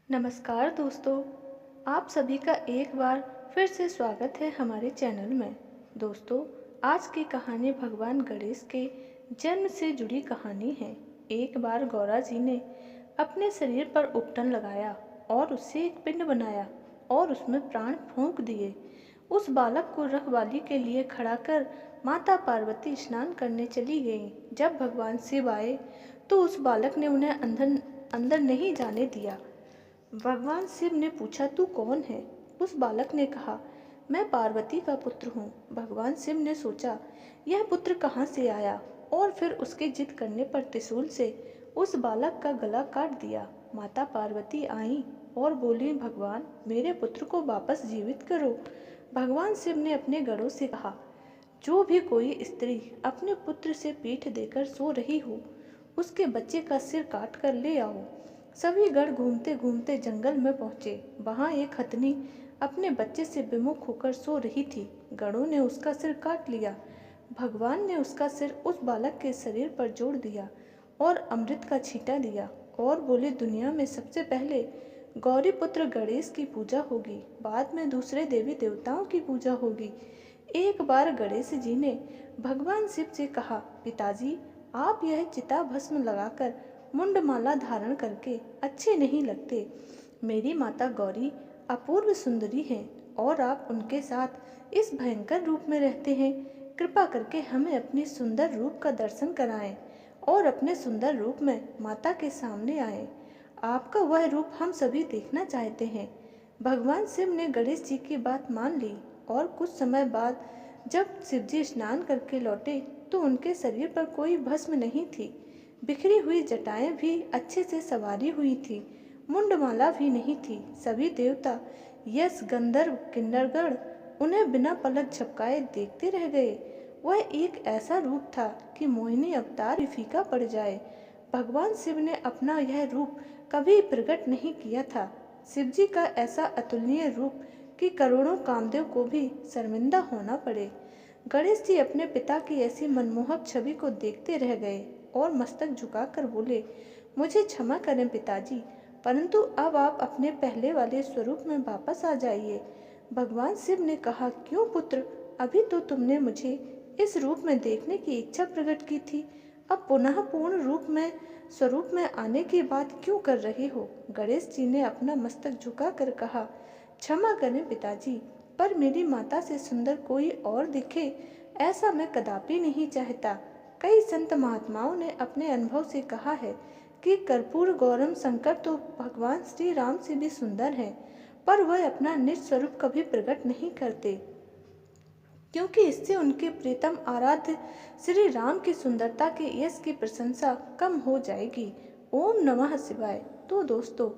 नमस्कार दोस्तों, आप सभी का एक बार फिर से स्वागत है हमारे चैनल में। दोस्तों, आज की कहानी भगवान गणेश के जन्म से जुड़ी कहानी है। एक बार गौरा जी ने अपने शरीर पर उपटन लगाया और उससे एक पिंड बनाया और उसमें प्राण फूंक दिए। उस बालक को रखवाली के लिए खड़ा कर माता पार्वती स्नान करने चली गईं। जब भगवान शिव आए तो उस बालक ने उन्हें अंदर अंदर नहीं जाने दिया। भगवान शिव ने पूछा, तू कौन है? उस बालक ने कहा, मैं पार्वती का पुत्र हूँ। भगवान शिव ने सोचा, यह पुत्र कहाँ से आया, और फिर उसके जिद करने पर त्रिशूल से उस बालक का गला काट दिया। माता पार्वती आईं और बोली, भगवान, मेरे पुत्र को वापस जीवित करो। भगवान शिव ने अपने गणों से कहा, जो भी कोई स्त्री अपने पुत्र से पीठ देकर सो रही हो, उसके बच्चे का सिर काट कर ले आओ। सभी गण घूमते घूमते जंगल में पहुंचे। वहां एक हथनी अपने बच्चे से विमुख होकर सो रही थी। गणों ने उसका सिर काट लिया। भगवान ने उसका सिर उस बालक के शरीर पर जोड़ दिया और अमृत का छींटा दिया और बोले, दुनिया में सबसे पहले गौरी पुत्र गणेश की पूजा होगी, बाद में दूसरे देवी देवताओं की पूजा होगी। एक बार गणेश जी ने भगवान शिव से कहा, पिताजी, आप यह चिता भस्म लगाकर मुंडमाला धारण करके अच्छे नहीं लगते। मेरी माता गौरी अपूर्व सुंदरी हैं और आप उनके साथ इस भयंकर रूप में रहते हैं। कृपा करके हमें अपने सुंदर रूप का दर्शन कराएं और अपने सुंदर रूप में माता के सामने आएं। आपका वह रूप हम सभी देखना चाहते हैं। भगवान शिव ने गणेश जी की बात मान ली और कुछ समय बाद जब शिवजी स्नान करके लौटे तो उनके शरीर पर कोई भस्म नहीं थी। बिखरी हुई जटाएं भी अच्छे से संवारी हुई थी। मुंडमाला भी नहीं थी। सभी देवता, यश, गंधर्व, किन्नरगण उन्हें बिना पलक झपकाए देखते रह गए। वह एक ऐसा रूप था कि मोहिनी अवतार भी फीका पड़ जाए। भगवान शिव ने अपना यह रूप कभी प्रकट नहीं किया था। शिवजी का ऐसा अतुलनीय रूप कि करोड़ों कामदेव को भी शर्मिंदा होना पड़े। गणेश जी अपने पिता की ऐसी मनमोहक छवि को देखते रह गए और मस्तक झुकाकर बोले, मुझे क्षमा करें पिताजी, परंतु अब आप अपने पहले वाले स्वरूप में वापस आ जाइए। भगवान शिव ने कहा, क्यों पुत्र, अभी तो तुमने मुझे इस रूप में देखने की इच्छा प्रकट की थी, अब पुनः पूर्ण रूप में स्वरूप में आने की बात क्यों कर रहे हो? गणेश जी ने अपना मस्तक झुकाकर कहा, क्षमा करें पिताजी, पर मेरी माता से सुंदर कोई और दिखे ऐसा मैं कदापि नहीं चाहता। कई संत महात्माओं ने अपने अनुभव से कहा है कि कर्पूर गौरम शंकर तो भगवान श्री राम से भी सुंदर हैं, पर वह अपना निज स्वरूप कभी प्रकट नहीं करते, क्योंकि इससे उनके प्रीतम आराध्य श्री राम की सुंदरता के यश की प्रशंसा कम हो जाएगी। ओम नमः शिवाय। तो दोस्तों,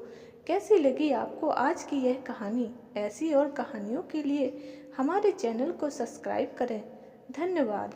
कैसी लगी आपको आज की यह कहानी? ऐसी और कहानियों के लिए हमारे चैनल को सब्सक्राइब करें। धन्यवाद।